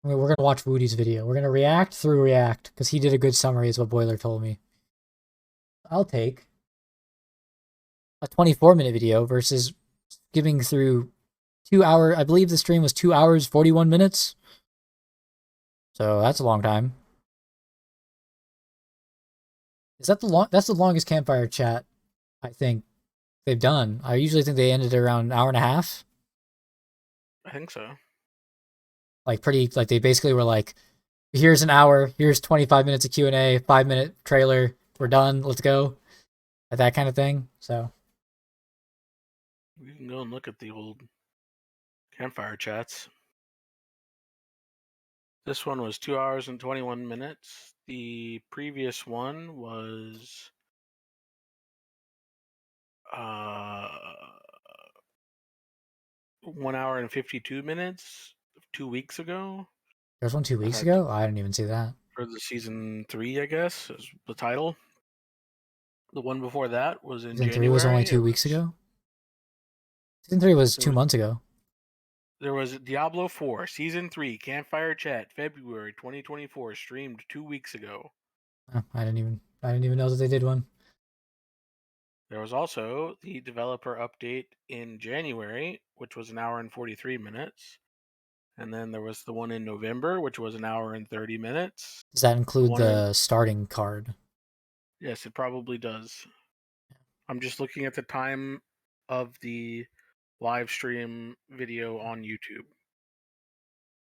I mean, we're gonna watch Wudi's video. We're gonna react through React because he did a good summary, is what Boiler told me. I'll take a 24-minute video versus skimming through 2 hour. I believe the stream was 2 hours 41 minutes. So that's a long time. Is that the long? That's the longest campfire chat I think they've done. I usually think they ended around an hour and a half. I think so. Like pretty. Like they basically were like, "Here's an hour. Here's 25 minutes of Q&A. 5-minute trailer. We're done. Let's go." That kind of thing. So We can go and look at the old campfire chats. This one was 2 hours and 21 minutes. The previous one was 1 hour and 52 minutes 2 weeks ago. there's one 2 weeks ago. I didn't even see that. For the season 3, I guess, is the title. The one before that was in Season 3 was only January. 2 weeks ago. Season 3 was 2 months ago. There was Diablo 4 Season 3 Campfire Chat February 2024 streamed 2 weeks ago. Oh, I didn't even know that they did one. There was also the developer update in January, which was 1 hour and 43 minutes. And then there was the one in November, which was 1 hour and 30 minutes. Does that include the starting card? Yes, it probably does. I'm just looking at the time of the live stream video on YouTube.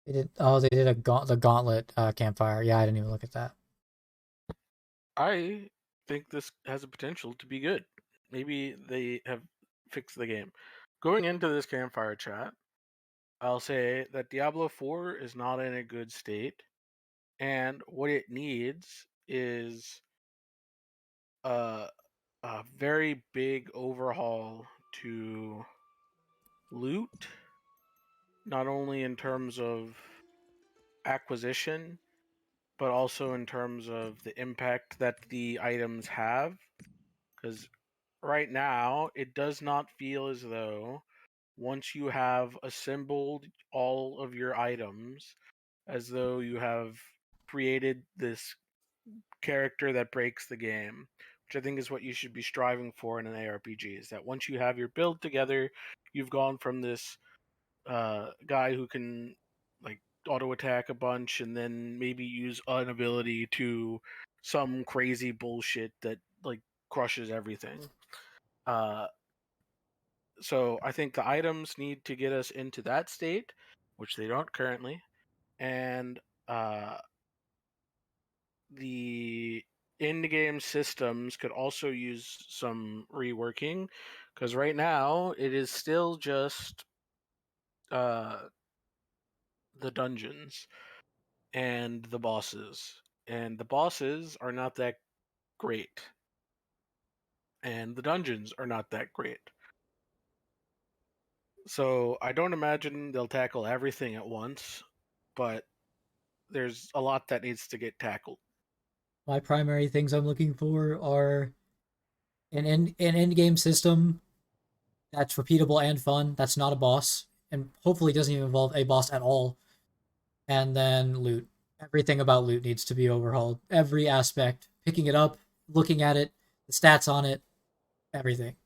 They did. Oh, they did the gauntlet campfire. Yeah, I didn't even look at that. I think this has a potential to be good. Maybe they have fixed the game. Going into this campfire chat, I'll say that Diablo 4 is not in a good state, and what it needs is a very big overhaul to loot, not only in terms of acquisition, but also in terms of the impact that the items have. Because right now, it does not feel as though once you have assembled all of your items, as though you have created this character that breaks the game, which I think is what you should be striving for in an ARPG. Is that once you have your build together, you've gone from this guy who can like auto attack a bunch and then maybe use an ability to some crazy bullshit that like crushes everything. Uh, so I think the items need to get us into that state, which they don't currently, and uh, the in-game systems could also use some reworking, because right now it is still just uh, the dungeons and the bosses, and the bosses are not that great, and the dungeons are not that great. So I don't imagine they'll tackle everything at once, but there's a lot that needs to get tackled. My primary things I'm looking for are an end game system that's repeatable and fun. That's not a boss, and hopefully doesn't even involve a boss at all. And then loot. Everything about loot needs to be overhauled. Every aspect, picking it up, looking at it, the stats on it, everything.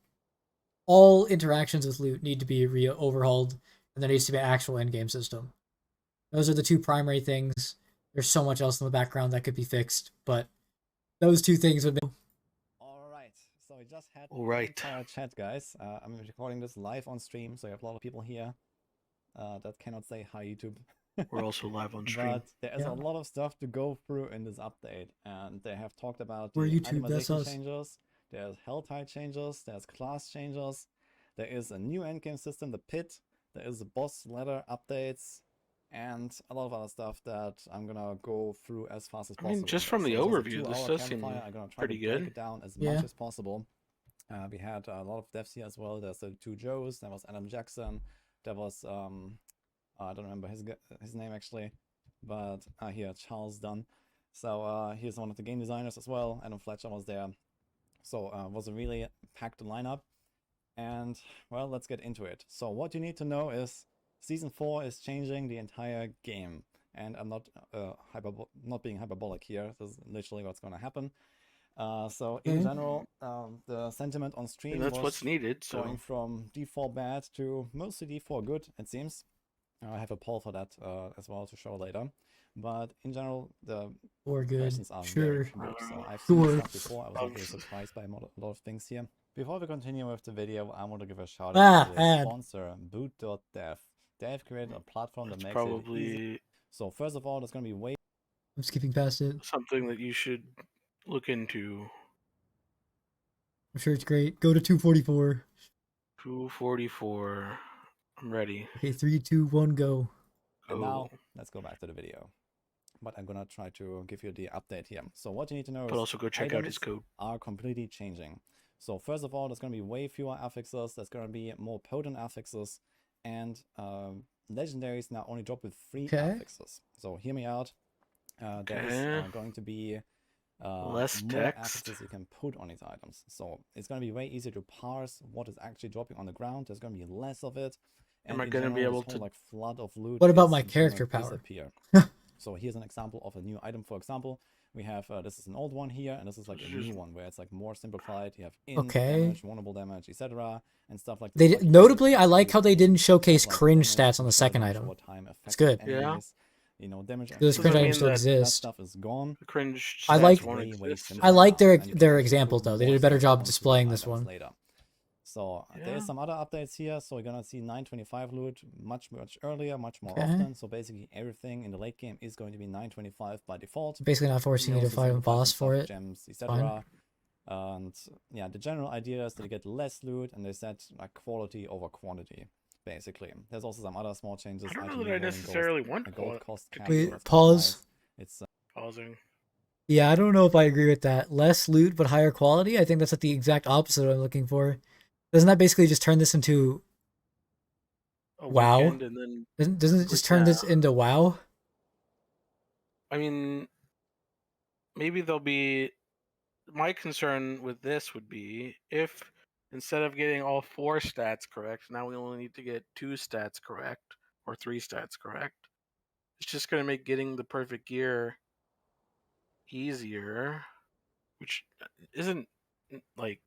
All interactions with loot need to be overhauled, and there needs to be an actual end game system. Those are the two primary things. There's so much else in the background that could be fixed, but those two things would be. All right, so we just had All right. campfire chat, guys. I'm recording this live on stream, so you have a lot of people here that cannot say hi, YouTube. We're also live on stream. But there is a lot of stuff to go through in this update, and they have talked about the YouTube, that's itemization us. changes, there's health type changes, there's class changes, there is a new endgame system, the pit, there is a boss ladder updates, and a lot of other stuff that I'm gonna go through as fast as possible. I mean, just from the overview, this does seem I'm gonna try pretty to break good. it down as much as possible. We had a lot of devs here as well. There's the two Joes, there was Adam Jackson, there was I don't remember his name actually, but here Charles Dunn. So he's one of the game designers as well. Adam Fletcher was there. So it was a really packed lineup. And well, let's get into it. So what you need to know is Season 4 is changing the entire game. and I'm not being hyperbolic here. This is literally what's going to happen. So in Okay. general, the sentiment on And stream that's was what's needed. So going from D4 bad to mostly D4 good, it seems. I have a poll for that as well to show later. But in general, the Or good. impressions are Sure. very good. So I've seen Sure. stuff before. I was not really surprised by a lot of things here. Before we continue with the video, I want to give a shout out to the Ad. sponsor, boot.dev. They've created a platform that it's makes it easy. probably So first of all, there's going to be way I'm skipping past it. something that you should look into. I'm sure it's great. Go to 244. 244. I'm ready. Okay, 3, 2, 1, go. And Go. now let's go back to the video. But I'm gonna try to give you the update here. So what you need to know But is also go check out his items code. are completely changing. So first of all, there's gonna be way fewer affixes. There's gonna be more potent affixes, and legendaries now only drop with 3 Okay. affixes. So hear me out. There Okay. is going to be Less more text. affixes you can put on these items. So it's going to be way easier to parse what is actually dropping on the ground. There's going to be less of it. Am I in gonna be general, able this whole, to- like flood of loot? What about is my gonna character power? disappear. So here's an example of a new item. For example, we have this is an old one here, and this is like a new one where it's like more simplified. You have int Okay. damage, vulnerable damage, etc., and stuff like They this. Like notably, I like you how they can didn't showcase have, like, cringe damage, stats on the control second damage item. over time, It's affect good. Yeah. enemies, you know, damage. Those and cringe Does that items mean still that- that exist. stuff is gone. The cringe I stats like- won't way, way exist. simpler I like now, their and you can their actually example put though. They more did a better stuff job onto displaying these this items one. later. So Yeah. there's some other updates here. So you're gonna see 925 loot much earlier, much more Okay. often. So basically everything in the late game is going to be 925 by default. Basically, not forcing you to Also fight a simplifies some boss for stuff, it. gems, fine. etc. And yeah, the general idea is that you get less loot, and they set like quality over quantity. Basically, there's also some other small changes. I don't know item that I reloading necessarily want a gold qual- cost cap. Wait, so that's pause. quite nice. It's Pausing. Yeah, I don't know if I agree with that. Less loot but higher quality. I think that's like the exact opposite of what I'm looking for. Doesn't that basically just turn this into A WoW? weekend and then Doesn't it just turn this into WoW? I mean, maybe there'll be. My concern with this would be if instead of getting all 4 stats correct, now we only need to get 2 stats correct or 3 stats correct. It's just going to make getting the perfect gear easier, which isn't like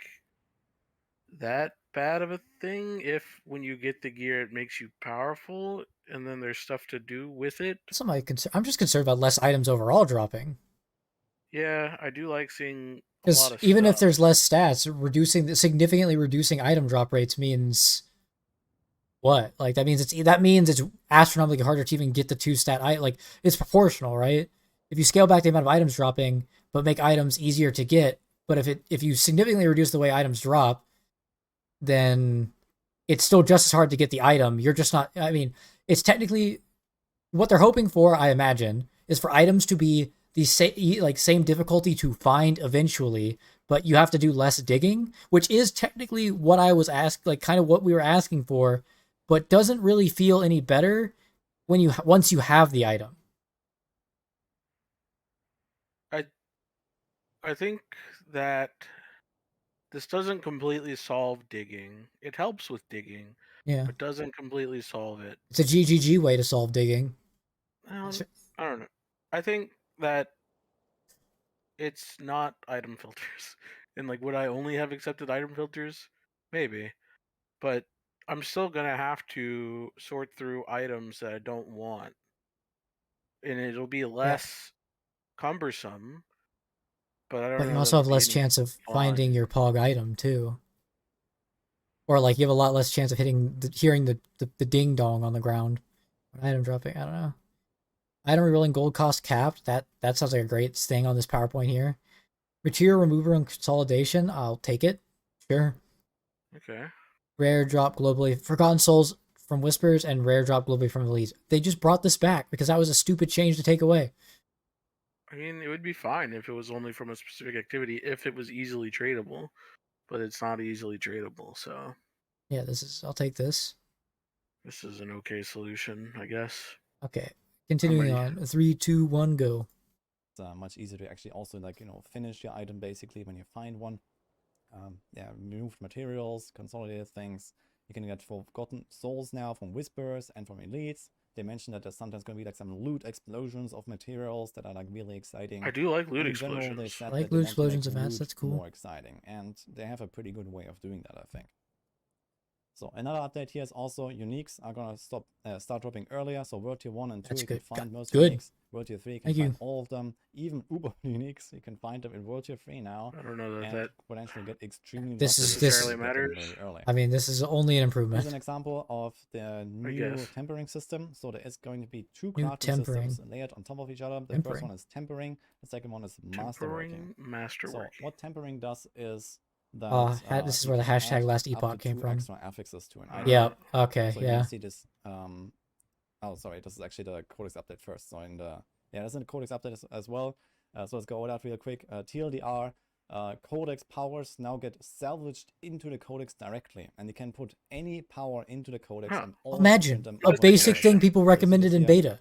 that bad of a thing if when you get the gear it makes you powerful and then there's stuff to do with it. That's not my concern. I'm just concerned about less items overall dropping. Yeah, I do like seeing a lot Because of even stuff. if there's less stats, significantly reducing item drop rates means what? Like that means it's astronomically harder to even get the 2 stat. Like it's proportional, right? If you scale back the amount of items dropping, but make items easier to get, but if you significantly reduce the way items drop, then it's still just as hard to get the item. You're just not. I mean, it's technically what they're hoping for. I imagine is for items to be the same difficulty to find eventually, but you have to do less digging, which is technically what I was asked, like kind of what we were asking for, but doesn't really feel any better when once you have the item. I think that this doesn't completely solve digging. It helps with digging, Yeah, but doesn't completely solve it. it's a GGG way to solve digging. I don't know. I think that it's not item filters. And like, would I only have accepted item filters? Maybe. But I'm still gonna have to sort through items that I don't want. And it'll be less cumbersome. But I don't But know you that also have it'll be less any chance of fun. finding your pog item too. Or like you have a lot less chance of hearing the ding dong on the ground. Item dropping, I don't know. Item rerolling gold cost capped. That sounds like a great thing on this PowerPoint here. Material remover and consolidation. I'll take it. Sure. Okay. Rare drop globally. Forgotten Souls from Whispers and rare drop globally from Elise. They just brought this back because that was a stupid change to take away. I mean, it would be fine if it was only from a specific activity, if it was easily tradable. But it's not easily tradable, so Yeah, I'll take this. this is an okay solution, I guess. Okay. Continuing on. 3, 2, 1, go. It's much easier to actually also finish your item basically when you find one. Yeah, removed materials, consolidated things. You can get Forgotten Souls now from Whispers and from Elites. They mentioned that there's sometimes going to be like some loot explosions of materials that are like really exciting. I do like loot In general, they explosions. said I like that they loot want to make explosions events, loot that's cool. more exciting, and they have a pretty good way of doing that, I think. So another update here is also uniques are gonna start dropping earlier. So World Tier 1 and 2 That's you can good. find most Good. uniques. World Tier 3 you can Thank you. find all of them. Even Uber uniques, you can find them in World Tier 3 now. I don't know that And that potentially get extremely This lucky is- if this- you necessarily get them matters. very early. I mean, this is only an Here's improvement. an example of the new guess. tempering system. So there is going to be two New crafting tempering. systems layered on top of each other. The Tempering. first one is tempering. The second one is masterworking. tempering masterworking. So what tempering does is that This is you where the can hashtag add last up to epoch came 2 from. extra affixes to an item. Yeah. Okay. So you Yeah. can see this. Oh, sorry. This is actually the codex update first. So in the that's in the codex update as well. So let's go over that real quick. TLDR. Codex powers now get salvaged into the codex directly, and you can put any power into the codex and also Imagine print them a out basic directly. thing people recommended in beta.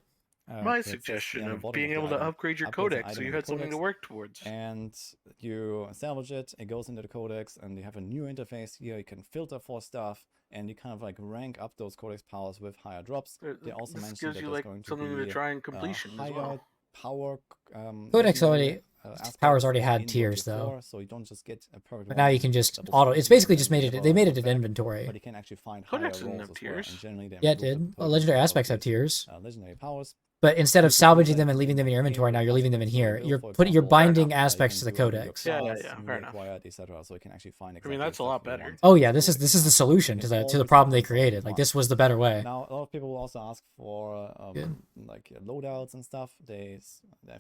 My It says suggestion here on the of bottom being the able to item, upgrade your upgrades an codex so item you in the had something to codex, work towards. and you salvage it, it goes into the codex, and you have a new interface here. You can filter for stuff, and you kind of like rank up those codex powers with higher drops. They also This mentioned gives that you there's like going to something be to try in completion as higher well. power Codex legendary, already- aspects powers already had in World tiers, Tier though. 4, so you don't just get a perfect But one now you and can just double auto. select It's basically and just then made it. level They made up it an back, inventory. but you can actually find Codex higher doesn't rolls have as well. tiers. And generally, they Yeah, it improved the did. perks Legendary of aspects have these, tiers. legendary powers. But instead of You can salvaging put them that and leaving them in your here, inventory, now you're leaving them in custom here. build, You're for putting your example, binding enough. aspects to the you can do your codex. Yeah, class, yeah, new fair enough. required, etc. So you can actually find I exactly mean, that's a lot stuff you better. want Oh in yeah, the this is codex the now. solution You to can the always problem they implement created. if Like you this was the better way. Now, a lot of people will also ask for Good. like loadouts and stuff. I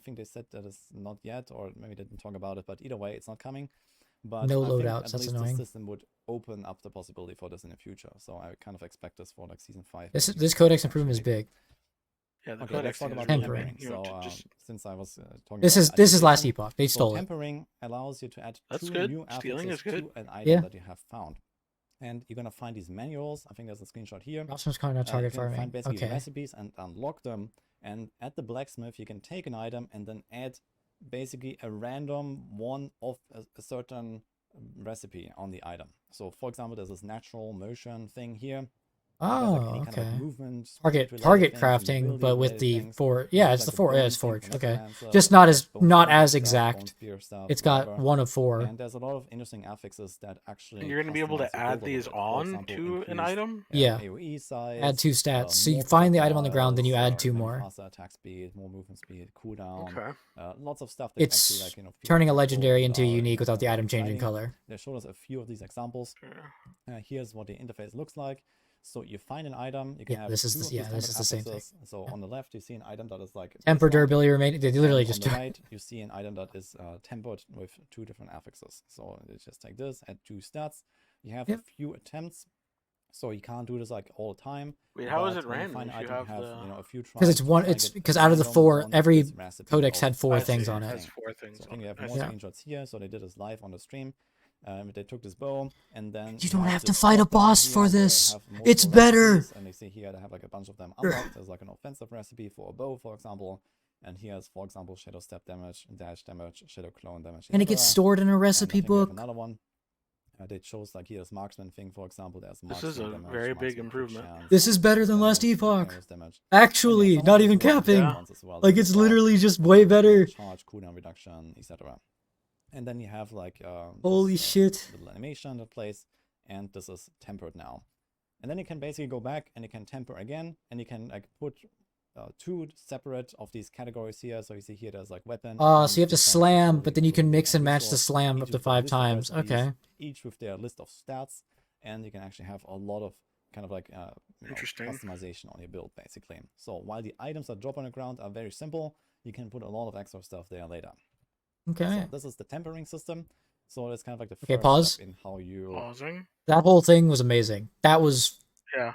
think they said that it's not yet, or maybe they didn't talk about it. But either way, it's not coming. But No I think loadouts, at that's least annoying. the system would open up the possibility for this in the future. So I kind of expect this for like season 5. This codex improvement is big. Yeah, the Okay, codex let's talk thing about is really tempering. big. You know, So just since I was talking This about is the this is last activation, epoch. They so stole it. tempering allows you to add That's 2 good. new Stealing affixes is good. to an item Yeah. that you have found. And you're gonna find these manuals. I think there's a screenshot here. Options coming out You target can farming. find basically Okay. recipes and unlock them. And at the blacksmith, you can take an item and then add basically a random one of a certain recipe on the item. So, for example, there's this natural motion thing here. There's like Oh, any kind of okay. movement, Target speed-related things, crafting, mobility but with related the things. four. You Yeah, have, it's like, the a four. Yeah, bone it's thing forge. for Okay, necromancer, just not like as bone not spear as stuff, exact. bone spear stuff, It's got whatever. 1 of 4. And there's a lot of interesting affixes that actually. And you're going to be able customize to your build add a little these bit. For on example, to an increased, item. Yeah. AoE size. Add 2 stats. So you more find the item on the ground, then you add projectiles, 2 maybe more. faster attack speed, more movement speed, cooldown. Okay. Lots of stuff that It's actually, like, you know, feel turning a useful legendary and into a are, unique without the kind of item changing exciting. color. They showed us a few of these examples. Sure. Here's what the interface looks like. So you find an item, you can Yeah, have this is 2 the- of these yeah, this tempered is the same thing. affixes. So on the left, you see an item that is like Temper dismounted, durability remaining. They literally and just on the right, you see an item that is tempered with 2 different affixes. So you just take this, add 2 stats. You have a Yep. few attempts, so you can't do this like all the time. Wait, how is but it when you random find if an you item, have you the? have, you know, a few tries. because it's to one. try and It's get because out of the random 4, one every this recipe codex of had 4 I things see, on has it. 4 things So I on think you it. have I more see. Yeah. screenshots here. So they did this live on the stream. They took this bow and then You don't have to this fight a drop down boss here for where they this. have It's multiple better. recipes, and they see here they have like a bunch of them unlocked. There's like an offensive recipe for a bow, for example. And here's, for example, shadow step damage, dash damage, shadow clone damage. And it gets etc. stored in a And I recipe think we have book. another one. They chose like here's marksman thing, for example. There's This is marksman a damage, very big marksman crit improvement. chance, This is better than last damage, epoch. arrows damage. Actually, And yeah, some not of even these are capping. ones as well, Like that it's you saw. literally just So way you can better. charge, cooldown reduction, etc. And then you have like Holy this, shit. little animation that plays, and this is tempered now. And then you can basically go back and you can temper again, and you can like put 2 separate of these categories here. So you see here there's like weapon. So you have defense, to slam, utility, but then you can mix and match the resource, slam each up to with their 5 list of times. recipes, Okay. Each with their list of stats, and you can actually have a lot of kind of like Interesting. customization on your build basically. So while the items that drop on the ground are very simple, you can put a lot of extra stuff there later. Okay. So this is the tempering system. So it's kind of like the Okay, first pause. step in how you. Pausing. That whole thing was amazing. That was Yeah.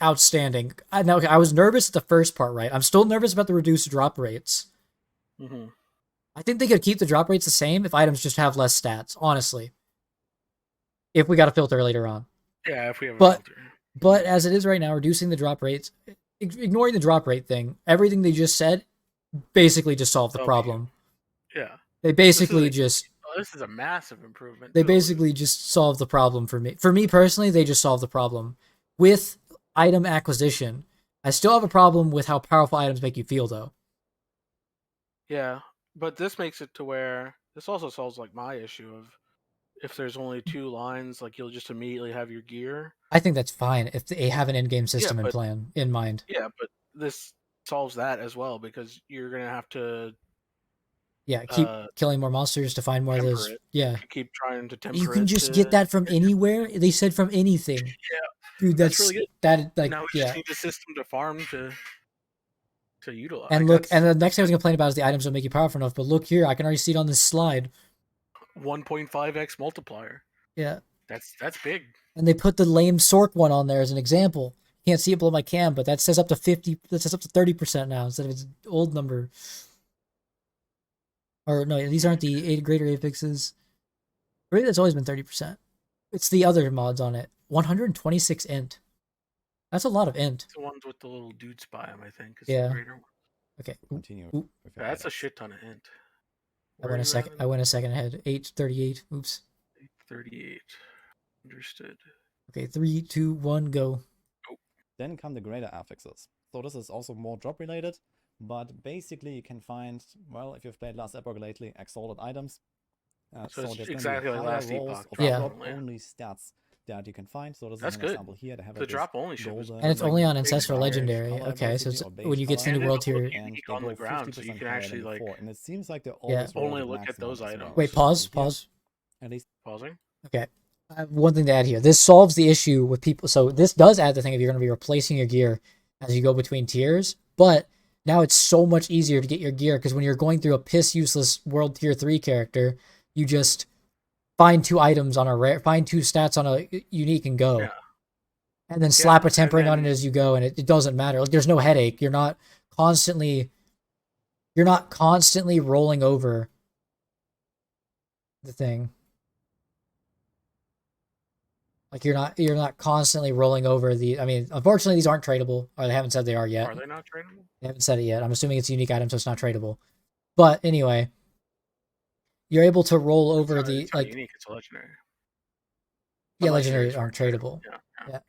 outstanding. I was nervous at the first part, right? I'm still nervous about the reduced drop rates. Mm-hmm. I think they could keep the drop rates the same if items just have less stats, honestly. If we got a filter later on. Yeah, if we have a But- filter. But as it is right now, reducing the drop rates, ignoring the drop rate thing, everything they just said basically just solved the Okay. problem. Yeah. They basically a- just Oh, this is a massive improvement. they too. basically just solved the problem for me. For me personally, they just solved the problem with item acquisition. I still have a problem with how powerful items make you feel, though. Yeah, but this makes it to where this also solves like my issue of if there's only 2 lines, like you'll just immediately have your gear. I think that's fine if they have an in-game Yeah, system but in mind. this solves that as well because you're gonna have to Yeah, keep uh killing more monsters to find more of temper those. it. Yeah, Keep trying to you temper can it just get to that from anywhere. They said from anything, yeah, dude. that's really good. That like Now we just yeah. need the system to farm to utilize. And Like look, and the that's next thing I was complaining about is the items don't make you powerful enough. But look here, I can already see it on this slide. 1.5x multiplier. Yeah, That's big. and they put the lame Sork one on there as an example. Can't see it below my cam, but that says up to 50. That says up to 30% now instead of its old number. Or no, these aren't the greater affixes. Really, that's always been 30%. It's the other mods on it. 126 int. That's a lot of int. It's the ones with the little dudes by them, I think, is the Yeah. greater one. Okay. Continue Ooh. with your That's a items. shit ton of int. I Where went are a you at second. in I went a second ahead. 838. Oops. 38? Understood. Okay. 3, 2, 1, go. Then come the greater affixes. So this is also more drop related, but basically you can find, well, if you've played Last Epoch lately, exalted items. So it's there's exactly going to like be higher Last rolls Epoch, of Yeah. drop drop-only stats that you can find. So this That's is an good. example here. They have The like this drop only ship is golden, And it's like, only on big Ancestral power. Legendary. color Okay, so basically, it's, or beige when you get to the color, new And world it'll look tier. and unique they on go the ground, so you 50% can higher actually than like before. And it seems like they Yeah. always roll only the look at maximum those as well. items. Wait, pause. Here, Pause. at least Pausing. Okay. I have one thing to add here. This solves the issue with people. So this does add the thing if you're going to be replacing your gear as you go between tiers, but now it's so much easier to get your gear because when you're going through a piss useless world tier 3 character, you just find 2 items on a rare, find 2 stats on a unique and go. Yeah. And then Yeah, slap a and tempering on it then as you go, and it doesn't matter. Like there's no headache. Constantly you're not constantly rolling over the thing. Like you're not constantly rolling over the. I mean, unfortunately, these aren't tradable, or they haven't said they are yet. are they not tradable? They haven't said it yet. I'm assuming it's a unique item, so it's not tradable. But anyway, you're able to roll over the It's not unique. It's a legendary. yeah, Legendaries legendaries aren't tradable. Yeah. Yeah,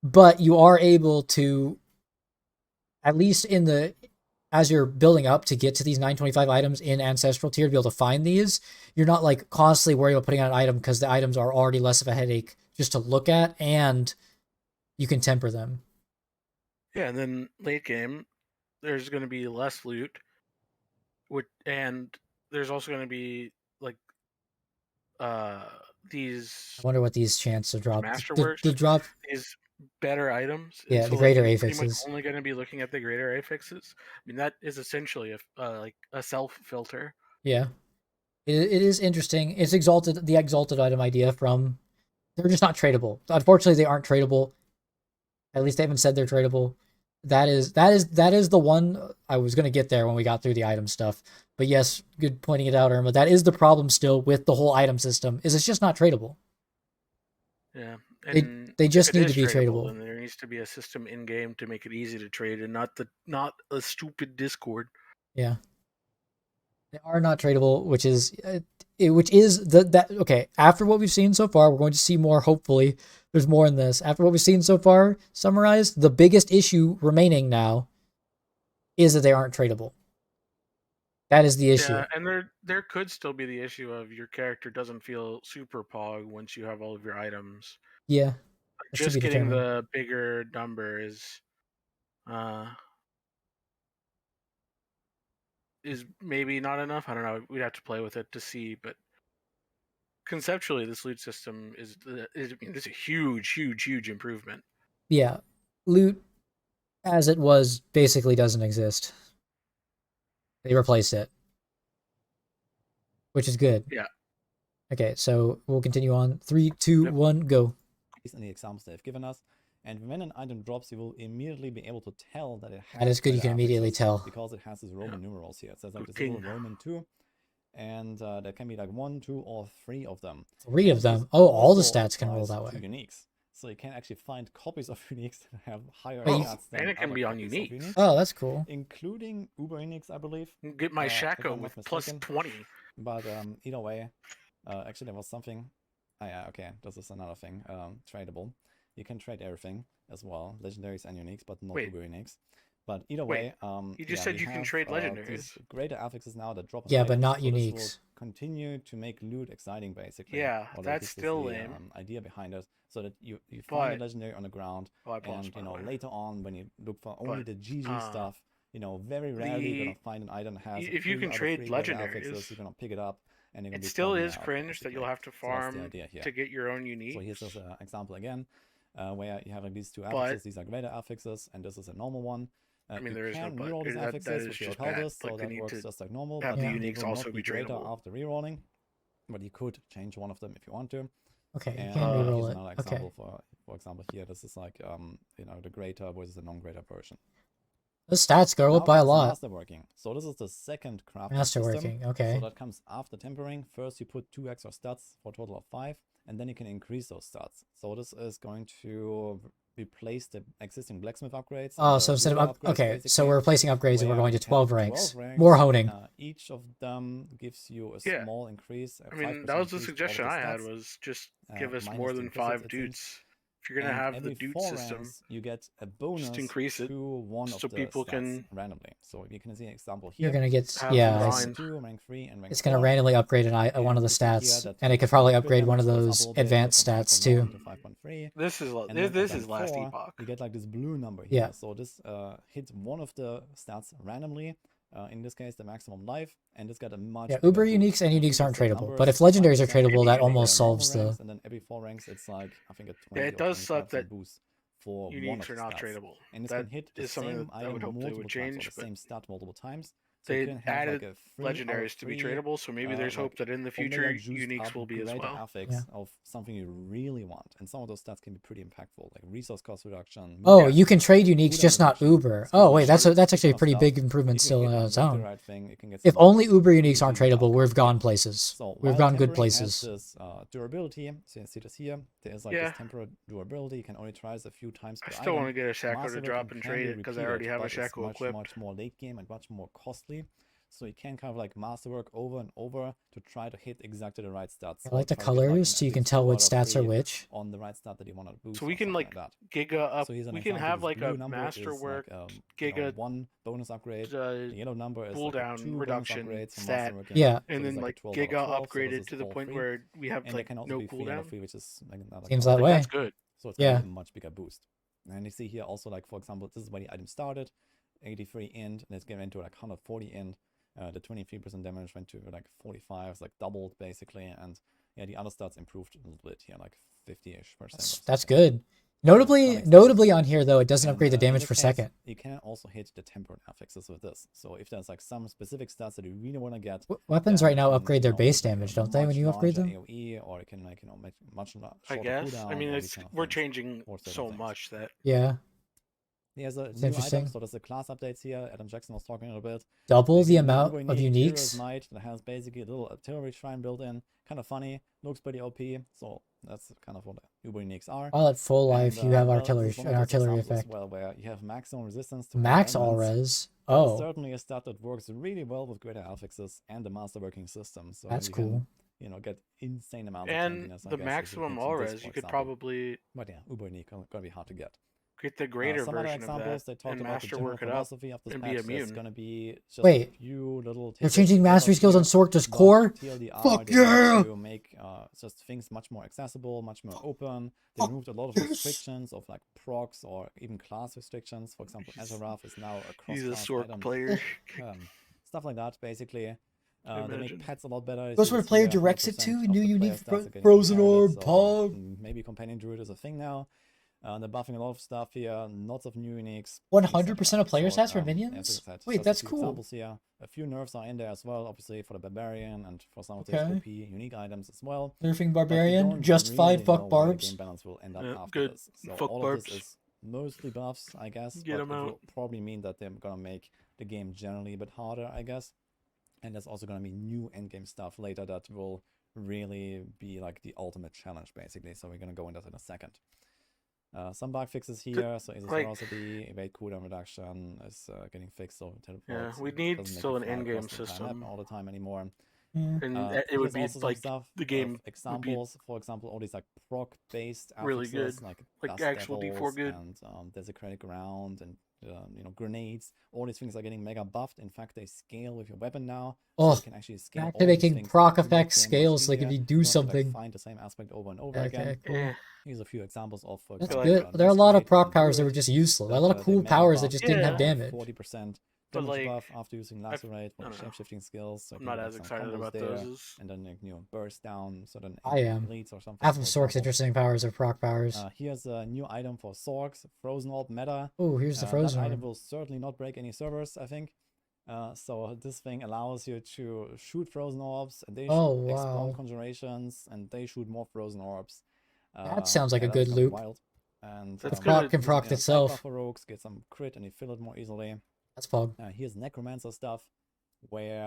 but you are able to at least in the as you're building up to get to these 925 items in ancestral tier to be able to find these, you're not like constantly worried about putting out an item because the items are already less of a headache just to look at and you can temper them. Yeah, and then late game, there's going to be less loot, and there's also going to be like uh these I wonder what these chance to drop. masterworks, The drop, these better items, and yeah, the so like greater you're pretty much affixes. only going to be looking at the greater affixes. I mean that is essentially like a self filter. Yeah, it is interesting. It's exalted the exalted item idea from they're just not tradable. Unfortunately, they aren't tradable. At least they haven't said they're tradable. That is the one I was gonna get there when we got through the item stuff. But yes, good pointing it out, Irma. That is the problem still with the whole item system. Is it's just not tradable. Yeah, They and they if just it need is to be tradable, tradable. then there needs to be a system in game to make it easy to trade, and not a stupid Discord. Yeah, they are not tradable, which is that okay. After what we've seen so far, we're going to see more. Hopefully, there's more in this. After what we've seen so far, summarized, the biggest issue remaining now is that they aren't tradable. That is the issue. Yeah, and there could still be the issue of your character doesn't feel super pog once you have all of your items. Yeah, that should be Just getting determined. the bigger number uh is maybe not enough. I don't know. We'd have to play with it to see, but conceptually, this loot system I mean, this is a huge improvement. Yeah, loot as it was basically doesn't exist. They replaced it, which is good. Yeah. Okay, so we'll continue on. 3, 2, 1, go. in the examples they've given us. And when an item drops, you will immediately be able to tell that it has That is good. You greater can immediately affixes tell. because it has these Roman numerals here. It says like Good this little king. Roman 2, and there can be like 1, 2, or 3 of them. 3 of And them. this Oh, all the also stats can roll applies that to way. uniques. So you can actually find copies of uniques that have higher Wait, stats than and it can other be on copies of uniques. Oh, that's cool. including Uber uniques, I believe. Get my if Shaco I'm with not plus mistaken. 20. But either way, actually there was something. Oh yeah, okay, this is another thing. Tradable. You can trade everything. as well, legendaries and uniques, but not Wait. uber uniques. But either Wait, way, you just yeah, said we you can have trade these legendaries. greater affixes now that drop on Yeah, but items, not so this will uniques. continue to make loot exciting, basically. Yeah, Or that's this is still the lame. idea behind it, so that you find a But legendary on the ground, oh, I paused, and by you the know way. later on when you look for only But the GG stuff, you know, very rarely you're gonna find an item that has if you 3 can out of trade 3 greater affixes. legendaries, You're gonna pick it up, and you're gonna it be still plugging it is out, cringe that basically. you'll have to So that's the farm idea here. to get your own So here's uniques. this example again, where you have like these two But affixes. These are greater affixes, and this is a normal one. I mean, You there is no can but. reroll these That affixes is with the just bad. occultist, so Like, they that need works to just like normal, have but the Yeah. they uniques will also not be be greater tradable. after rerolling. But you could change one of them if you want to. Okay, you And can here's reroll it. another Okay. example for example here. This is like you know, the greater versus the non-greater version. Those stats go Now up by a comes lot. masterworking. So this is the second crafting system. Masterworking, okay. So that comes after tempering. First you put 2 extra stats for a total of 5, and then you can increase those stats. So this is going to replace the existing blacksmith upgrades. Oh, so instead of okay, so we're replacing upgrades and we're going to 12 ranks. 12 ranks. More honing. Each of them gives you a Yeah. small increase. I mean, that was the suggestion I had, was just give us more than 5 dudes. If you're gonna and have every the dude 4 system, ranks, you get a bonus increase it to one of so the people stats can randomly. So you can see an example here. You're gonna get have yeah. them I see. grind. 2, rank 3, and rank It's 4. gonna randomly upgrade one of the you see here stats, that and it could the probably crit upgrade one of damage goes those up a little bit, advanced from stats 5.1 too. to 5.3. This is And then this at is rank last 4, epoch. you get like this blue number here. Yeah. So this hits one of the stats randomly. In this case, the maximum life, and it's got a much Yeah, bigger Uber boost. uniques and And uniques you aren't get tradable, numbers, but if legendaries are 5% tradable, that Maybe almost for normal solves the. ranks, and then every 4 ranks, it's like I think a 20 It or does suck 25% that boost for one of uniques the are not stats. tradable. And this That can hit the is something same that I item would hope they would multiple times, or change, the but same stat multiple times. So you they can have added like a 3 out of legendaries to be 3 tradable, so maybe there's like hope that in the Omega future juiced uniques up will be as greater well. affix Yeah. of something you really want, and some of those stats can be pretty impactful, like resource cost reduction. Oh, movement you can trade speed, uniques, cooldown just not reduction, Uber. speed Oh wait, reduction, that's actually a kind of pretty stuff. big improvement If you still hit on and its break the own. right thing, you can get If some only Uber really uniques aren't huge tradable, upgrades. we've gone places. So We've while gone good tempering has places. this durability, so you see this here. There is like Yeah. this temporary durability. You can only try this a few times I per still item. want to get a Shaco to drop Masterworking and can trade be it because I repeated, already have a but it's Shaco much equipped. more late game and much more costly. So you can kind of like masterwork over and over to try to hit exactly the right stats. I or like the try to get, like, colors, an so you can epic tell 2 which out of stats are 3 which. on the right stat that you want to boost. So we or can something like that. giga up. So here's an We can example. have This like a blue number is masterwork like, you know, giga 1 bonus upgrade. The yellow number is like a cooldown 2 bonus reduction upgrades from stat, masterworking. Yeah. So and this is then like a like 12 out of giga 12, so this upgraded is to the all point free. where we have And like they can also no be 3 out of cooldown. 3, which is like another Seems couple that of way. That's good. so it's Yeah. gonna be a much bigger boost. And you see here also, like, for example, this is where the item started, 83 int, and it's getting into like 140 int. The 23% damage went to like 45, it's like doubled basically, and yeah, the other stats improved a little bit here, like 50-ish%. That's good. Notably on here though, it doesn't upgrade the damage per second. You can also hit the tempered affixes with this. So if there's like some specific stats that you really want to get, Weapons then right now you can, upgrade you their know, base make, like, a damage, don't they, when much you upgrade them? larger AoE, or it can, like, you know, make much shorter I guess. cooldown, I mean, or it's these kind of we're things, changing or certain so things. much that Yeah. There's a It's new interesting. item, so there's the class updates here. Adam Jackson was talking a little bit. Double There's the a new amount Uber of unique, Hero's uniques. Knight, that has basically a little artillery shrine built in. Kind of funny, looks pretty OP. So that's kind of what Uber uniques are. While at full life, you have well, artillery, this is one an of those artillery examples as effect. well, where you have maximum resistance to Max all all elements. res. That's Oh, certainly a stat that works really well with greater affixes and the masterworking system. So that's you cool. can, you know, get insane amounts of and tankiness, I the guess, if you maximum hit all this, res, for you could example. probably But yeah, Uber unique gonna be hard to get. get the greater Some other version of examples, that they talked and about the general masterwork it up philosophy of this and be patch. There's immune. gonna be just Wait, a few little they're tidbits changing to give mastery us skills here, on Sorkta's but core? TLDR, Fuck they want yeah! to make just things much more accessible, much more open. They Fuck removed a lot of yes! restrictions of like procs or even class restrictions. For example, Azarath is now a He's a cross-class Sork item. player. Stuff like that, basically. They Imagine. make pets a lot better. You Goes see where this player here, directs it 100% to. of New the unique player stats are getting frozen inherited, orb, so, pog. maybe companion druid is a thing now. They're buffing a lot of stuff here, lots of new uniques. 100% of player So, stats for as I minions? said, Wait, just a that's few cool. examples here. A few nerfs are in there as well, obviously for the barbarian and for some of these Okay. OP unique items as well. Nerfing But we Barbarian, don't just really 5 know fuck where the barbs. game balance will end up Yeah, after good. this. So Fuck all of barbs. this is mostly buffs, I guess, Get but 'em it out. will probably mean that they're gonna make the game generally a bit harder, I guess. And there's also gonna be new endgame stuff later that will really be like the ultimate challenge, basically. So we're gonna go into that in a second. Some bug fixes here, so Aces like- Velocity, evade cooldown reduction is getting fixed, so Yeah, teleports. we It need doesn't make still you an fly endgame across the entire map system. all the time anymore. Yeah. and it Here's would be also some like stuff the of game would be examples. For example, all these like proc-based really good, affixes like like dust actual D4 devils good. and desecrated ground and grenades. All these things are getting mega buffed. In fact, they scale with your weapon now, so you Oh, can actually scale back all to these making things proc into effect mid-game much scales, like if easier. you You do don't have to like something. find the same aspect over and over again. Okay, cool. Eh, Here's a few examples of, for That's feel example, like good. There are a lot of Masquerade proc and powers that were Druid just useless. A that lot of they cool mega powers that buffed just didn't have Yeah. damage. 40% But, damage like, buff after using Lacerate I for don't know. shape-shifting skills. So you I'm can not do, like, as some excited combos about there, those as and then burst down certain I am. elites or something. Half For of Sork's example. interesting powers are proc powers. Here's a new item for Sorks, Frozen Orb meta. Oh, here's the Frozen That item Orb. will certainly not break any servers, I think. So this thing allows you to shoot Frozen Orbs, and they Oh, spawn wow. conjurations, and they shoot more Frozen Orbs. That sounds like a that good is kind of loop. wild. And That's Proc good. can here's an proc inner sidebar itself. for rogues, get some crit and you fill it more easily. That's Pog. Here's Necromancer stuff, where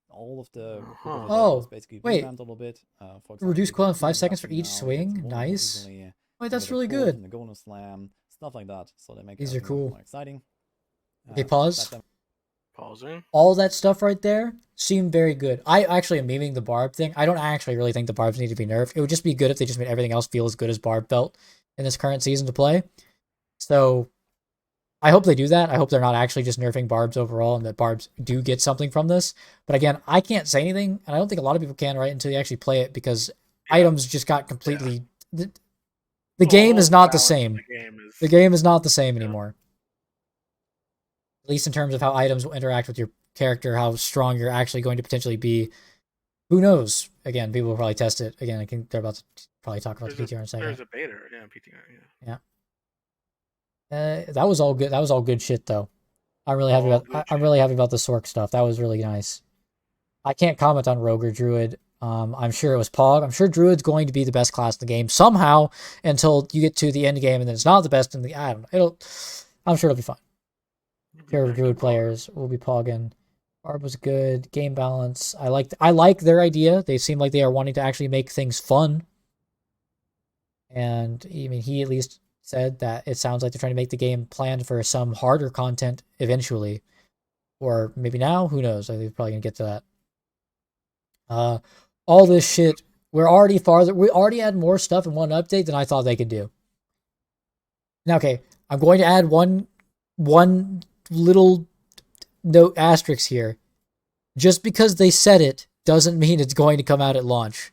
all of the Book Uh-huh. of the Dead Oh, was basically wait. revamped a little bit. For example, Reduce you can cooldown 5 healing seconds for reduction each now, swing. get some wounds more Nice. easily, Wait, a that's bit of really pulls good. in the Golem Slam, stuff like that. So they make These are everything much cool. more exciting. Okay, pause. Pausing. All that stuff right there seemed very good. I actually am memeing the Barb thing. I don't actually really think the Barbs need to be nerfed. It would just be good if they just made everything else feel as good as Barb felt in this current season to play. So I hope they do that. I hope they're not actually just nerfing Barbs overall and that Barbs do get something from this. But again, I can't say anything, and I don't think a lot of people can, right, until you actually play it, because items just got completely... The game is not the same. The game is not the same anymore. At least in terms of how items will interact with your character, how strong you're actually going to potentially be. Who knows? Again, people will probably test it. Again, I think they're about to probably talk about the PTR in a second. There's a beta, yeah, PTR, yeah. That was all good. That was all good shit, though. I'm really happy about. I'm really happy about the Sork stuff. That was really nice. I can't comment on Rogue or Druid. I'm sure it was Pog. I'm sure Druid's going to be the best class in the game somehow until you get to the end game and then it's not the best in the. I don't know. I'm sure it'll be fine. Sure, Druid players will be Pogging. Barb was good. Game balance. I like their idea. They seem like they are wanting to actually make things fun. And I mean, he at least said that it sounds like they're trying to make the game planned for some harder content eventually, or maybe now. Who knows? I think we're probably gonna get to that. All this shit. We're already farther. We already had more stuff in one update than I thought they could do. Now, okay, I'm going to add one little note asterisk here. Just because they said it doesn't mean it's going to come out at launch.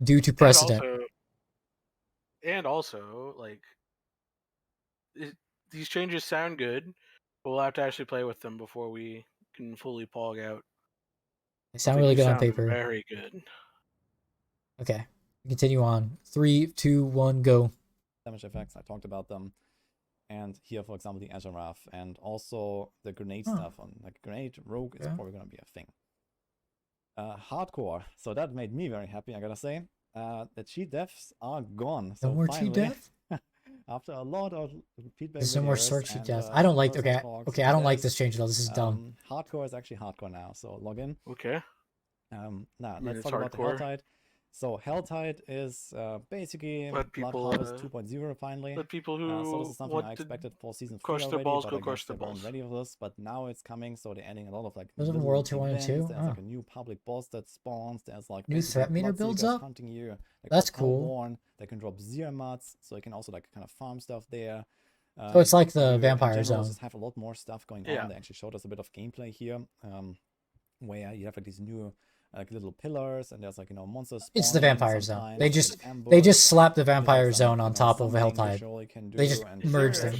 Due to precedent. And also, like, these changes sound good, but we'll have to actually play with them before we can fully pog out. They sound really good on sound paper. Very good. Okay, continue on. 3, 2, 1, go. Damage effects, I talked about them. And here, for example, the Azure Wrath, and also the grenade stuff on like grenade rogue is probably gonna be a thing. Hardcore, so that made me very happy, I gotta say. The cheat deaths are gone. So no more finally, cheat death? after a lot of feedback, there's no more Sork cheat death. I don't like. Okay, I don't like this change at all. This is dumb. Hardcore is actually hardcore now. So log in. Okay. Now let's talk about the Helltide. So Helltide is basically Blood Harvest 2.0 finally. But people who so this is something I expected for season 3 already, but I guess they weren't ready for this. But now it's coming, so they're adding a lot of like little World Tier 1 and 2. There's like a new public boss that spawns. There's like new threat meter builds up. Hunting you. That's cool. They can drop Zermats, so you can also like kind of farm stuff there. So it's like the Vampire Zone. Just have a lot more stuff going on. They actually showed us a bit of gameplay here, where you have like these new like little pillars, and there's like monsters. It's the Vampire Zone. They just slap the Vampire Zone on top of a Helltide. They just merge them.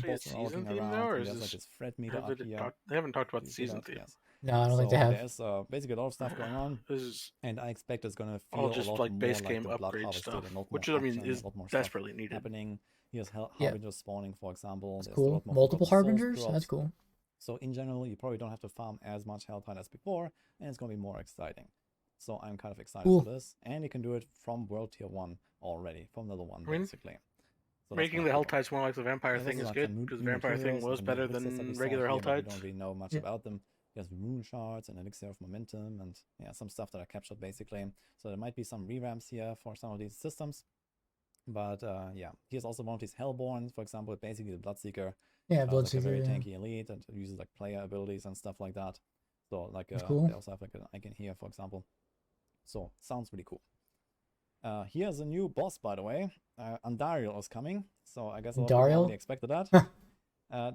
They haven't talked about the season theme. No, I don't think they have. There's basically a lot of stuff going on, and I expect it's gonna feel all just a lot like more base like game the Blood upgrade Harvest stuff, did, which I mean is desperately needed. Happening. Here's Harbingers spawning, for example. That's cool. Multiple Harbingers? That's cool. So in general, you probably don't have to farm as much Helltide as before, and it's going to be more exciting. So I'm kind of excited for this, and you can do it from World Tier 1 already, from level 1 basically. So making the Helltides more like the Vampire thing is good, because the Vampire thing was better than regular Helltides. We don't really know much about them. There's rune shards and elixir of momentum, and some stuff that I captured basically. So there might be some revamps here for some of these systems. But here's also one of these Hellborns, for example, basically the Bloodseeker. Yeah, Bloodseeker. Like a very tanky elite that uses like player abilities and stuff like that. So like That's cool. they also have like an icon here, for example. So sounds really cool. Here's a new boss, by the way. Andariel is coming, so I guess a lot of people Andariel? already expected that.